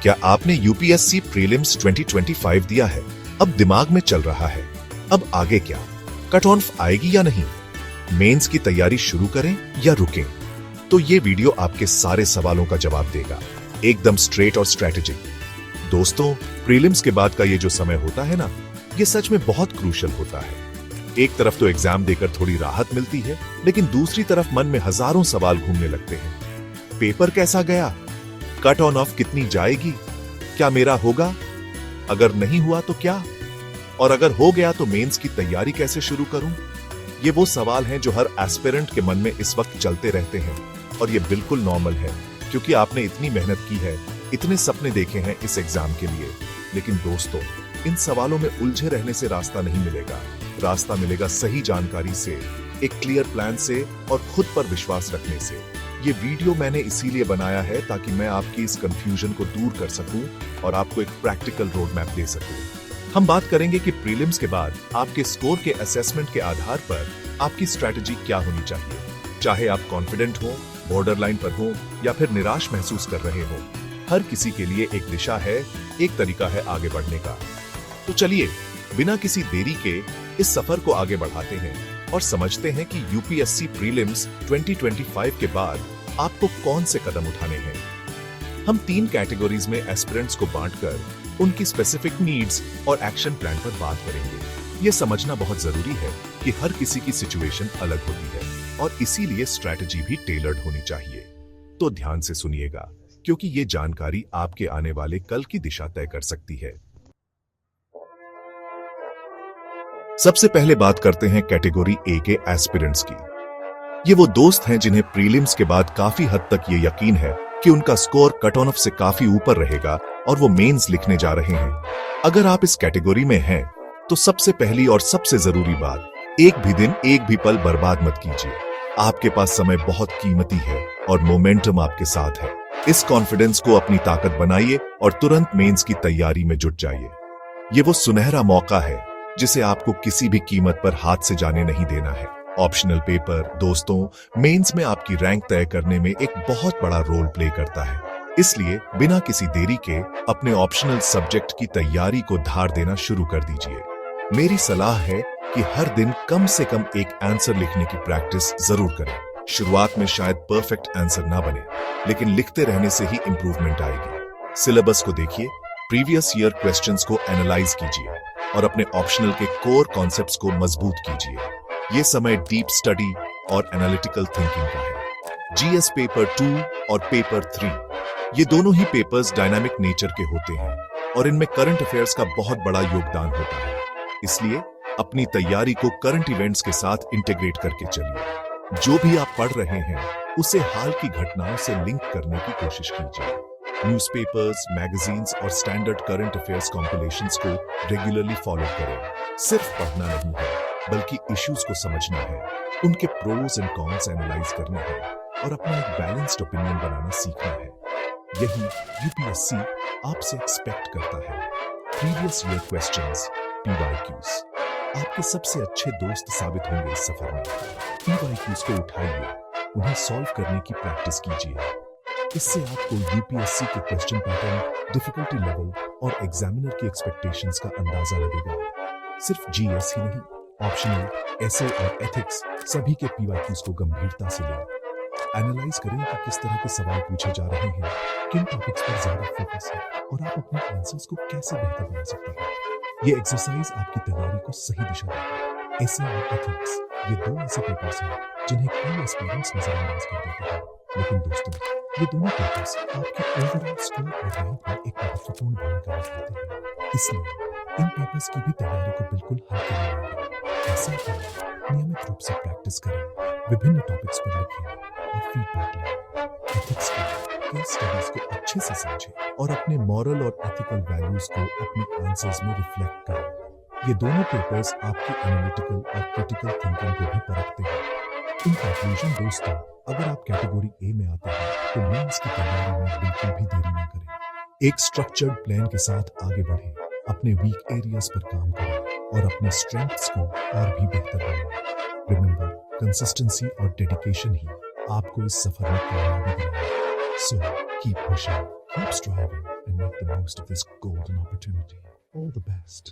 क्या आपने UPSC prelims 2025 दिया है? अब दिमाग में चल रहा है, अब आगे क्या? कट ऑफ आएगी या नहीं? मेंस की तैयारी शुरू करें या रुकें? तो ये वीडियो आपके सारे सवालों का जवाब देगा, एकदम स्ट्रेट और स्ट्रेटेजिक। दोस्तों, प्रीलिम्स के बाद का ये जो समय होता है ना, ये सच में बहुत क्रूशियल होता है। एक तरफ तो एग्जाम देकर थोड़ी राहत मिलती है, लेकिन दूसरी तरफ मन में हजारों सवाल घूमने लगते हैं। पेपर कैसा गया? कट ऑन ऑफ कितनी जाएगी? क्या मेरा होगा? अगर नहीं हुआ तो क्या? और अगर हो गया तो मेंस की तैयारी कैसे शुरू करूं? ये वो सवाल हैं जो हर एस्पिरेंट के मन में इस वक्त चलते रहते हैं, और ये बिल्कुल नॉर्मल है, क्योंकि आपने इतनी मेहनत की है, इतने सपने देखे हैं इस एग्जाम के लिए। लेकिन दोस्तों, इन सवालों में उलझे रहने से रास्ता नहीं मिलेगा। रास्ता मिलेगा सही जानकारी से, एक क्लियर प्लान से और खुद पर विश्वास रखने से। ये वीडियो मैंने इसीलिए बनाया है ताकि मैं आपकी इस कंफ्यूजन को दूर कर सकूं और आपको एक प्रैक्टिकल रोड मैप दे सकूं। हम बात करेंगे कि प्रीलिम्स के बाद आपके स्कोर के असेसमेंट के आधार पर आपकी स्ट्रैटेजी क्या होनी चाहिए। चाहे आप कॉन्फिडेंट हो, बॉर्डर लाइन पर हो या फिर निराश महसूस कर रहे हो, हर किसी के लिए एक दिशा है, एक तरीका है आगे बढ़ने का। तो चलिए, बिना किसी देरी के इस सफर को आगे बढ़ाते हैं और समझते हैं कि यूपीएससी प्रीलिम्स 2025 के बाद आपको कौन से कदम उठाने हैं। हम 3 कैटेगरीज में एस्पिरेंट्स को बांटकर उनकी स्पेसिफिक नीड्स और एक्शन प्लान पर बात करेंगे। यह समझना बहुत जरूरी है कि हर किसी की सिचुएशन अलग होती है और इसीलिए स्ट्रैटेजी भी टेलर्ड होनी चाहिए। तो ध्यान से सुनिएगा, क्योंकि ये जानकारी आपके आने वाले कल की दिशा तय कर सकती है। सबसे पहले बात करते हैं कैटेगरी ए के एस्पिरेंट्स की। ये वो दोस्त हैं जिन्हें प्रीलिम्स के बाद काफी हद तक ये यकीन है कि उनका स्कोर कट ऑफ से काफी ऊपर रहेगा और वो मेंस लिखने जा रहे हैं। अगर आप इस कैटेगरी में हैं, तो सबसे पहली और सबसे जरूरी बात, एक भी दिन, एक भी पल बर्बाद मत कीजिए। आपके पास समय बहुत कीमती है और मोमेंटम आपके साथ है। इस कॉन्फिडेंस को अपनी ताकत बनाइए और तुरंत मेंस की तैयारी में जुट जाइए। ये वो सुनहरा मौका है जिसे आपको किसी भी कीमत पर हाथ से जाने नहीं देना है। ऑप्शनल पेपर, दोस्तों, मेंस में आपकी रैंक तय करने में एक बहुत बड़ा रोल प्ले करता है। इसलिए बिना किसी देरी के अपने ऑप्शनल सब्जेक्ट की तैयारी को धार देना शुरू कर दीजिए। मेरी सलाह है कि हर दिन कम से कम एक आंसर लिखने की प्रैक्टिस जरूर करें। शुरुआत में शायद परफेक्ट आंसर ना बने, लेकिन लिखते रहने से ही इंप्रूवमेंट आएगी। सिलेबस को देखिए, प्रीवियस ईयर क्वेश्चंस को एनालाइज कीजिए और अपने ऑप्शनल के कोर कॉन्सेप्ट्स को मजबूत कीजिए। ये समय डीप स्टडी और एनालिटिकल थिंकिंग का है। जीएस पेपर 2 और पेपर 3, ये दोनों ही पेपर्स डायनामिक नेचर के होते हैं और इनमें करंट अफेयर्स का बहुत बड़ा योगदान होता है। इसलिए अपनी तैयारी को करंट इवेंट्स के साथ इंटीग्रेट करके चलिए। जो भी आप पढ़ रहे हैं, उसे हाल की घटनाओं से लिंक करने की कोशिश कीजिए। न्यूज़पेपर्स, मैगजीन्स और स्टैंडर्ड करंट अफेयर्स कॉम्पिलेशंस को रेगुलरली फॉलो करें। सिर्फ पढ़ना नहीं है, बल्कि इश्यूज को समझना है, उनके प्रोज एंड कॉन्स एनालाइज करने हैं और अपना एक बैलेंस्ड ओपिनियन बनाना सीखना है। यही यूपीएससी आपसे एक्सपेक्ट करता है। प्रीवियस ईयर क्वेश्चंस, पीवाईक्यूज, आपके सबसे अच्छे दोस्त साबित होंगे इस सफर में। पीवाईक्यूज को उठाइए, उन्हें सॉल्व करने की प्रैक्टिस कीजिए। इससे आपको यूपीएससी के क्वेश्चन पैटर्न, डिफिकल्टी लेवल और एग्जामिनर की एक्सपेक्टेशंस का अंदाजा लगेगा। सिर्फ जीएस ही नहीं, ऑप्शनल, एसए और एथिक्स, सभी के पीवाईक्यूज को गंभीरता से लें। एनालाइज करें कि किस तरह के सवाल पूछे जा रहे हैं, किन टॉपिक्स पर ज्यादा फोकस है और आप अपने आंसर्स को कैसे बेहतर बना सकते हैं। ये एक्सरसाइज आपकी तैयारी को सही दिशा देगा। एसए और एथिक्स, ये 2 ऐसे पेपर्स हैं जिन्हें कई एस्पिरेंट्स नजरअंदाज कर देते हैं, लेकिन दोस्तों, ये दोनों पेपर्स आपके ओवरऑल स्कोर और रैंक में एक महत्वपूर्ण भूमिका निभाते हैं। इसलिए इन पेपर्स की भी तैयारी को बिल्कुल हल्के में लेंगे। ऐसा करें, नियमित रूप से प्रैक्टिस करें, विभिन्न टॉपिक्स पर लिखें और फीडबैक लें। एथिक्स की केस स्टडीज को अच्छे से समझें और अपने मॉरल और एथिकल वैल्यूज को अपने आंसर्स में रिफ्लेक्ट करें। ये दोनों पेपर्स आपकी एनालिटिकल और क्रिटिकल थिंकिंग को भी परखते हैं। इन कंक्लूजन दोस्तों, अगर आप कैटेगरी ए में आते हैं, तो मेंस की तैयारी में बिल्कुल भी देरी ना करें। एक स्ट्रक्चर्ड प्लान के साथ आगे बढ़ें, अपने वीक एरियाज पर काम करें और अपने स्ट्रेंथ्स को और भी बेहतर बनाएं। रिमेंबर, कंसिस्टेंसी और डेडिकेशन ही आपको इस सफर में कामयाबी दिलाएगा। So keep pushing, keep striving, and make the most of this golden opportunity. All the best.